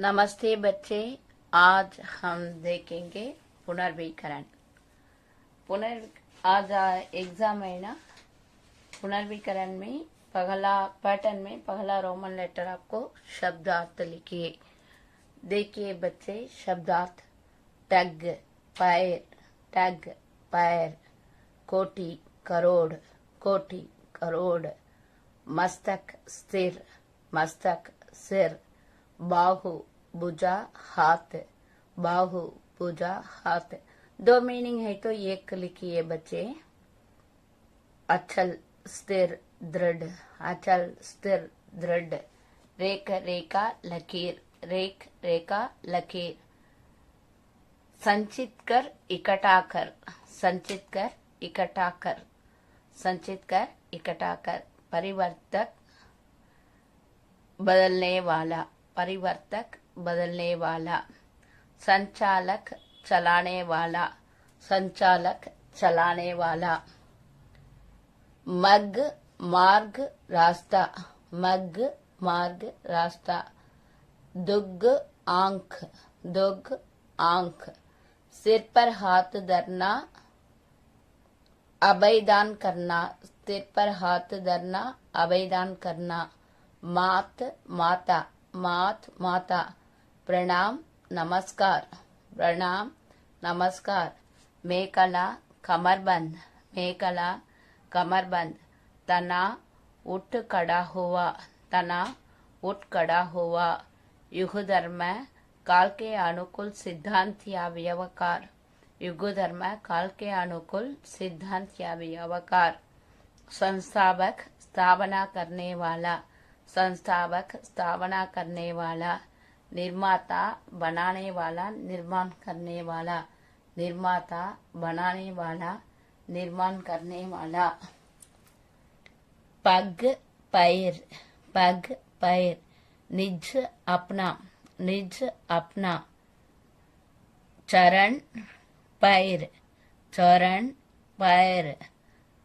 नमस्ते बच्चे। आज हम देखेंगे पुनर्वीकरण। आज एग्जाम है ना। पुनर्वीकरण में पहला पैटर्न में पहला रोमन लेटर आपको शब्दार्थ लिखिए। देखिए बच्चे, शब्दार्थ टग पैर, कोटि करोड़, मस्तक सिर, बाहु भुजा हाथ, दो मीनिंग है तो एक लिखिए बच्चे। अचल स्थिर दृढ़, रेखा लकीर, संचित कर इकट्ठा कर, परिवर्तक बदलने वाला, संचालक चलाने वाला, मग मार्ग रास्ता, दुग आंख, सिर पर हाथ धरना, अभयदान करना, माता, प्रणाम नमस्कार, मेखला कमरबंद, तना उठ खड़ा हुआ, युग धर्म काल के अनुकूल सिद्धांत या व्यवहार, संस्थापक स्थापना करने वाला, निर्माता बनाने वाला, निर्माण करने वाला, पग पैर, निज अपना, चरण पैर,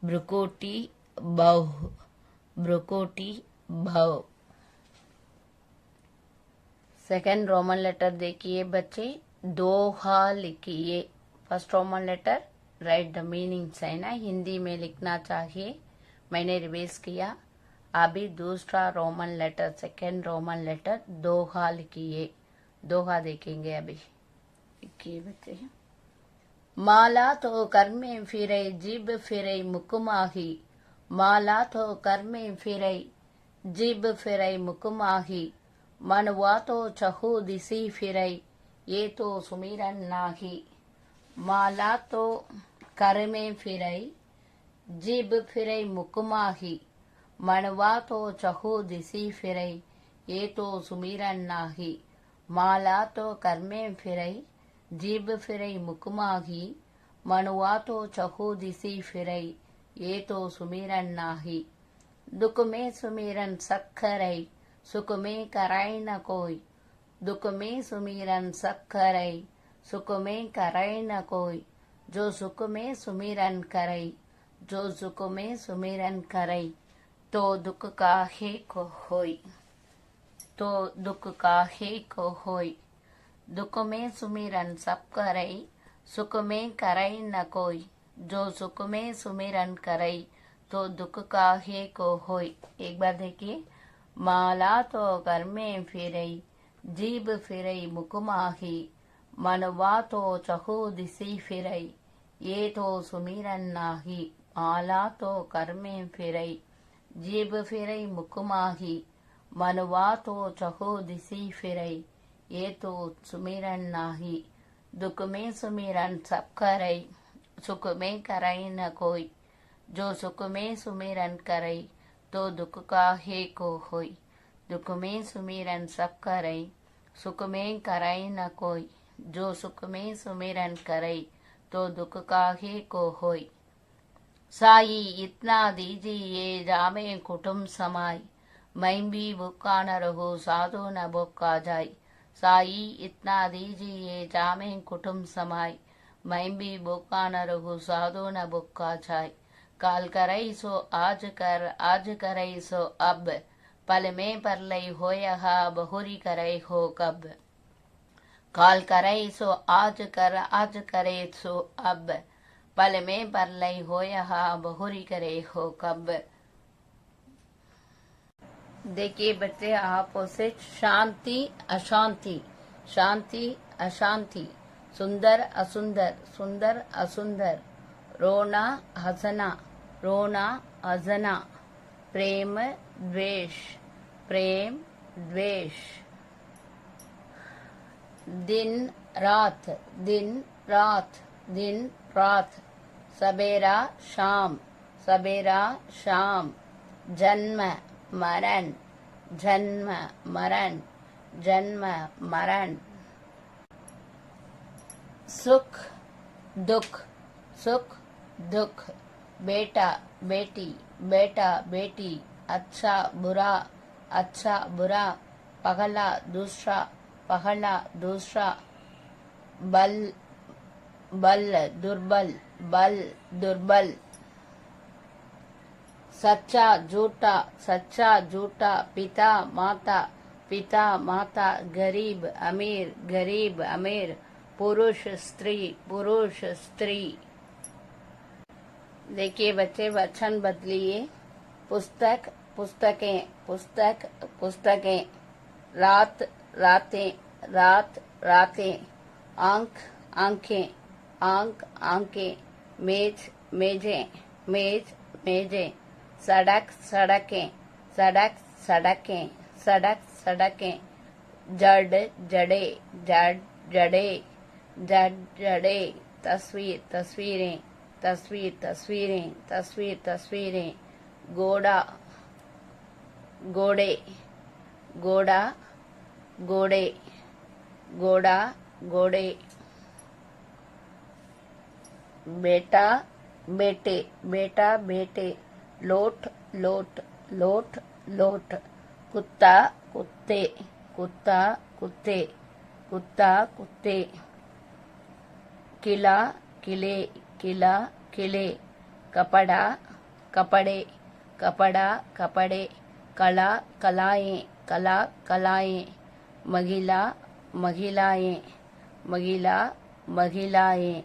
भ्रुकुटी भव। सेकेंड रोमन लेटर देखिए बच्चे, दोहा लिखिए। First Roman letter write the meanings है ना, हिंदी में लिखना चाहिए। मैंने रिवाइज किया। अभी दूसरा Roman letter, second Roman letter दोहा लिखिए। दोहा देखेंगे अभी। लिखिए बच्चे। माला तो कर में फिरे जिब फिरे मुकुमाही, माला तो कर में फिरे जिब फिरे मुकुमाही, मनवा तो चहु दिसी फिरे ये तो सुमिरन नाही। माला तो कर में फिरे जिब फिरे मुकुमाही, मनवा तो चहु दिसी फिरे ये तो सुमिरन नाही। माला तो कर में फिरे जिब फिरे मुकुमाही, मनवा तो चहु दिसी फिरे ये तो सुमिरन नाही। दुख में सुमिरन सक्खरै, सुख में कराई न कोई, दुख में सुमिरन सक्खरै, सुख में कराई न कोई, जो सुख में सुमिरन करे, तो दुख काहे को होई, दुख में सुमिरन सब करे, सुख में करे न कोई, जो सुख में सुमिरन करे, तो दुख काहे को होई। एक बार देखिए। माला तो कर में फिरे जीभ फिरे मुकुमाही, मनवा तो चहु दिसी फिरे ये तो सुमिरन नाही। माला तो कर में फिरे जीभ फिरे मुकुमाही, मनवा तो चहु दिसी फिरे ये तो सुमिरन नाही। दुख में सुमिरन सब करे, सुख में करे न कोई, जो सुख में सुमिरन करे, तो दुख काहे को होई। दुख में सुमिरन सब करे, सुख में करे न कोई, जो सुख में सुमिरन करे, तो दुख काहे को होई। साई इतना दीजिए जामे कुटुम समाई, मैं भी भूखा न रहूं साधु न भूखा जाए। साई इतना दीजिए जामे कुटुम समाई, मैं भी भूखा न रहूं साधु न भूखा जाए। काल करे सो आज कर, आज करे सो अब, पल में परलय होयहा बहुरी करे हो कब। काल करे सो आज कर, आज करे सो अब, पल में परलय हो यहाँ बहुरी करे हो कब। देखिए बच्चे, अपोजिट शांति अशांति, शांति अशांति, सुंदर असुंदर, सुंदर असुंदर, रोना हसना, रोना हसना, प्रेम द्वेष, प्रेम द्वेष, दिन रात, दिन रात, दिन रात, सवेरा शाम, सवेरा शाम, जन्म मरण, जन्म मरण, जन्म मरण, सुख दुख, सुख दुख, बेटा बेटी, बेटा बेटी, अच्छा बुरा, अच्छा बुरा, पहला दूसरा, पहला दूसरा, बल बल दुर्बल, बल दुर्बल, सच्चा झूठा, सच्चा झूठा, पिता माता, पिता माता, गरीब अमीर, गरीब अमीर, पुरुष स्त्री, पुरुष स्त्री। देखिए बच्चे, वचन बदलिए। पुस्तक पुस्तकें, पुस्तक पुस्तकें, रात रातें, रात रातें, आंख आंखें, आंख आंखें, मेज मेजें, मेज मेजें, सड़क सड़कें, सड़क सड़कें, सड़क सड़कें, जड़ जड़े, जड़ जड़े, जड़ जड़े, तस्वीर तस्वीरें, तस्वीर तस्वीरें, तस्वीर तस्वीरें, घोड़ा घोड़े, घोड़ा घोड़े, घोड़ा घोड़े, बेटा बेटे, बेटा बेटे, लोट लोट, लोट लोट, कुत्ता कुत्ते, कुत्ता कुत्ते, कुत्ता कुत्ते, किला किले, किला किले, कपड़ा कपड़े, कपड़ा कपड़े, कला कलाएं, कला कलाएं, महिला महिलाएं, महिला महिलाएं।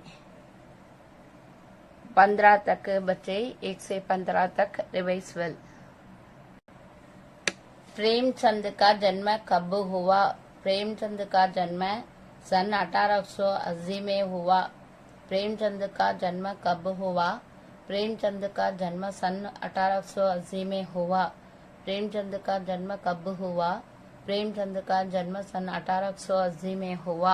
15 तक बच्चे, 1 से 15 तक रिवाइज वेल। प्रेमचंद का जन्म कब हुआ? प्रेमचंद का जन्म सन 1880 में हुआ। प्रेमचंद का जन्म कब हुआ? प्रेमचंद का जन्म सन 1880 में हुआ। प्रेमचंद का जन्म कब हुआ? प्रेमचंद का जन्म सन 1880 में हुआ।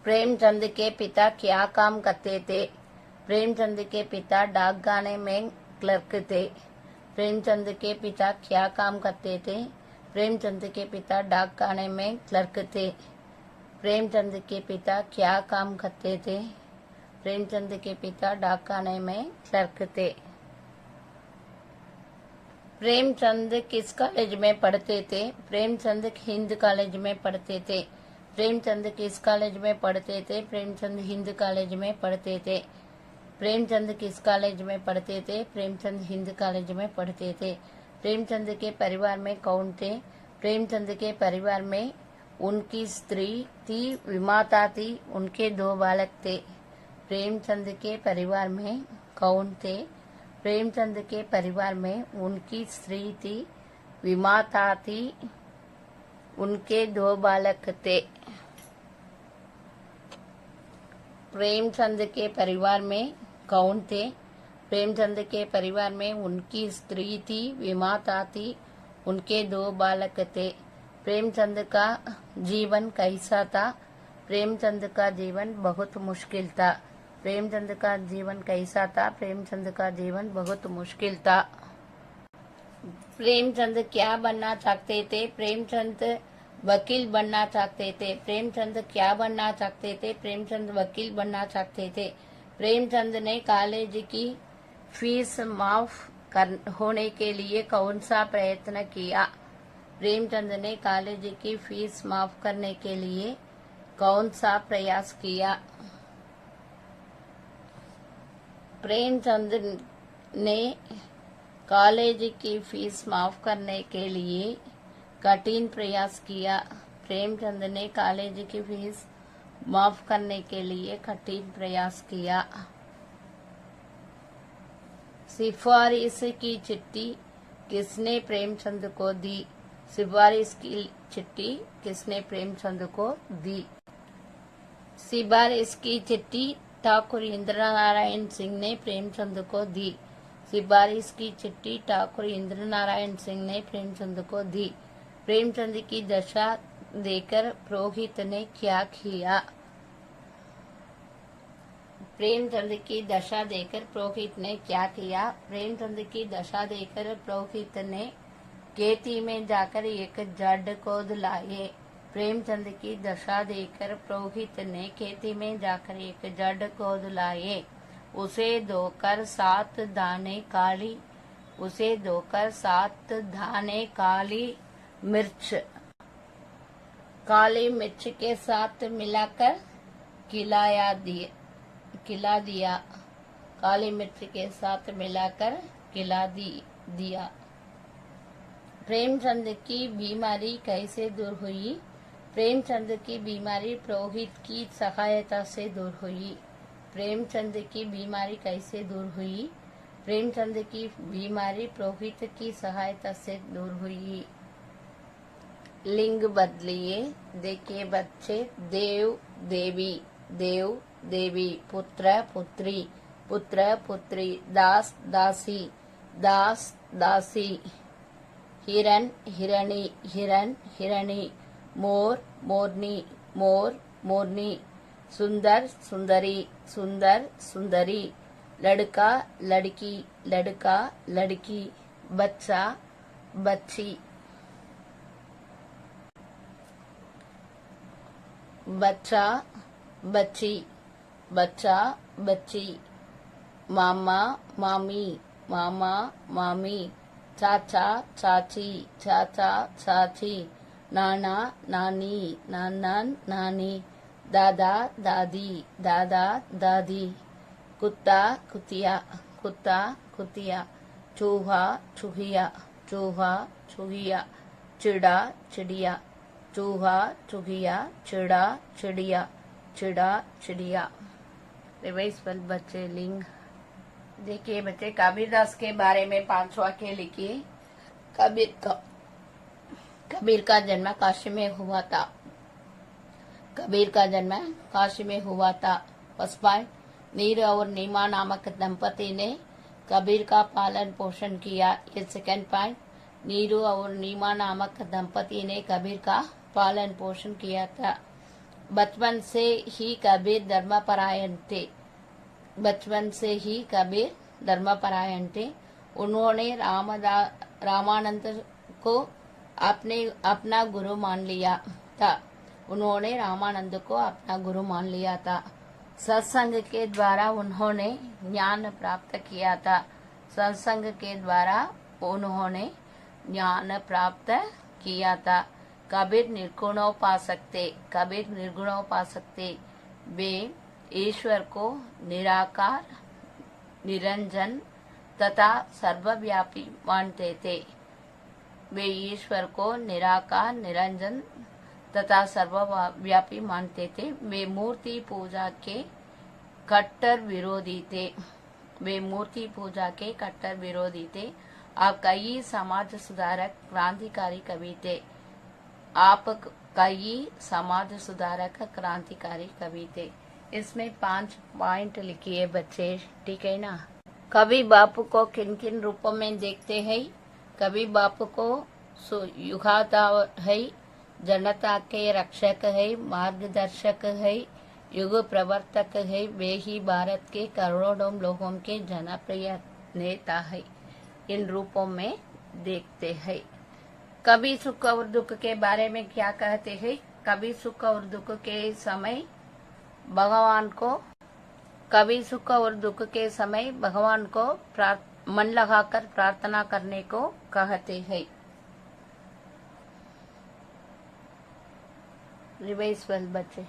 प्रेमचंद के पिता क्या काम करते थे? प्रेमचंद के पिता डाकखाने में क्लर्क थे। प्रेमचंद के पिता क्या काम करते थे? प्रेमचंद के पिता डाकखाने में क्लर्क थे। प्रेमचंद के पिता क्या काम करते थे? प्रेमचंद के पिता डाकखाने में क्लर्क थे। प्रेमचंद किस कॉलेज में पढ़ते थे? प्रेमचंद हिंद कॉलेज में पढ़ते थे। प्रेमचंद किस कॉलेज में पढ़ते थे? प्रेमचंद हिंद कॉलेज में पढ़ते थे। प्रेमचंद किस कॉलेज में पढ़ते थे? प्रेमचंद हिंद कॉलेज में पढ़ते थे। प्रेमचंद के परिवार में कौन थे? प्रेमचंद के परिवार में उनकी स्त्री थी, विमाता थी, उनके 2 बालक थे। प्रेमचंद के परिवार में कौन थे? प्रेमचंद के परिवार में उनकी स्त्री थी, विमाता थी, उनके 2 बालक थे। प्रेमचंद के परिवार में कौन थे? प्रेमचंद के परिवार में उनकी स्त्री थी, विमाता थी, उनके 2 बालक थे। प्रेमचंद का जीवन कैसा था? प्रेमचंद का जीवन बहुत मुश्किल था। प्रेमचंद का जीवन कैसा था? प्रेमचंद का जीवन बहुत मुश्किल था। प्रेमचंद क्या बनना चाहते थे? प्रेमचंद वकील बनना चाहते थे। प्रेमचंद क्या बनना चाहते थे? प्रेमचंद वकील बनना चाहते थे। प्रेमचंद ने कॉलेज की फीस माफ होने के लिए कौन सा प्रयत्न किया? प्रेमचंद ने कॉलेज की फीस माफ करने के लिए कौन सा प्रयास किया? प्रेमचंद ने कॉलेज की फीस माफ करने के लिए कठिन प्रयास किया। प्रेमचंद ने कॉलेज की फीस माफ करने के लिए कठिन प्रयास किया। सिफारिश की चिट्ठी किसने प्रेमचंद को दी? सिफारिश की चिट्ठी किसने प्रेमचंद को दी? सिफारिश की चिट्ठी ठाकुर इंद्र नारायण सिंह ने प्रेमचंद को दी। सिफारिश की चिट्ठी ठाकुर इंद्र नारायण सिंह ने प्रेमचंद को दी। प्रेमचंद की दशा देकर पुरोहित ने क्या किया? प्रेमचंद की दशा देकर पुरोहित ने क्या किया? प्रेमचंद की दशा देकर पुरोहित ने खेती में जाकर एक जड़ को लाए। प्रेमचंद की दशा देकर पुरोहित ने खेती में जाकर एक जड़ को लाए। उसे धोकर 7 दाने काली मिर्च के साथ मिलाकर खिला दिया। काली मिर्च के साथ मिलाकर खिला दिया। प्रेमचंद की बीमारी कैसे दूर हुई? प्रेमचंद की बीमारी पुरोहित की सहायता से दूर हुई। प्रेमचंद की बीमारी कैसे दूर हुई? प्रेमचंद की बीमारी पुरोहित की सहायता से दूर हुई। लिंग बदलिए। देखिए बच्चे, देव देवी, देव देवी, पुत्र पुत्री, पुत्र पुत्री, दास दासी, दास दासी, हिरण हिरणी, हिरण हिरणी, मोर मोरनी, मोर मोरनी, सुंदर सुंदरी, सुंदर सुंदरी, लड़का लड़की, लड़का लड़की, बच्चा बच्ची, बच्चा बच्ची, बच्चा बच्ची, मामा मामी, मामा मामी, चाचा चाची, चाचा चाची, नाना नानी, नाना नानी, दादा दादी, दादा दादी, कुत्ता कुतिया, कुत्ता कुतिया, चूहा चूहिया, चूहा चूहिया, चिड़ा चिड़िया, चूहा चूहिया, चिड़ा चिड़िया, चिड़ा चिड़िया। रिवाइज पर बच्चे लिंग। देखिए बच्चे, कबीरदास के बारे में 5 वाक्य लिखिए। कबीर का जन्म काशी में हुआ था। कबीर का जन्म काशी में हुआ था। फर्स्ट पॉइंट, नीरू और नीमा नामक दंपति ने कबीर का पालन पोषण किया। ये सेकंड पॉइंट, नीरू और नीमा नामक दंपति ने कबीर का पालन पोषण किया था। बचपन से ही कबीर धर्मपरायण थे। बचपन से ही कबीर धर्मपरायण थे। उन्होंने रामानंद को अपना गुरु मान लिया था। उन्होंने रामानंद को अपना गुरु मान लिया था। सत्संग के द्वारा उन्होंने ज्ञान प्राप्त किया था। सत्संग के द्वारा उन्होंने ज्ञान प्राप्त किया था। कबीर निर्गुणोपासक थे। कबीर निर्गुणोपासक थे। वे ईश्वर को निराकार, निरंजन तथा सर्वव्यापी मानते थे। वे ईश्वर को निराकार, निरंजन तथा सर्वव्यापी मानते थे। वे मूर्ति पूजा के कट्टर विरोधी थे। वे मूर्ति पूजा के कट्टर विरोधी थे। आप कई समाज सुधारक, क्रांतिकारी कवि थे। आप कई समाज सुधारक, क्रांतिकारी कवि थे। इसमें 5 पॉइंट लिखिए बच्चे, ठीक है ना। कवि बापू को किन किन रूपों में देखते हैं? कवि बापू को युगाता है, जनता के रक्षक है, मार्गदर्शक है, युग प्रवर्तक है। वे ही भारत के करोड़ों लोगों के जनप्रिय नेता है। इन रूपों में देखते हैं। कभी सुख और दुख के बारे में क्या कहते हैं? कभी सुख और दुख के समय भगवान को मन लगाकर प्रार्थना करने को कहते हैं। रिवाइज बच्चे।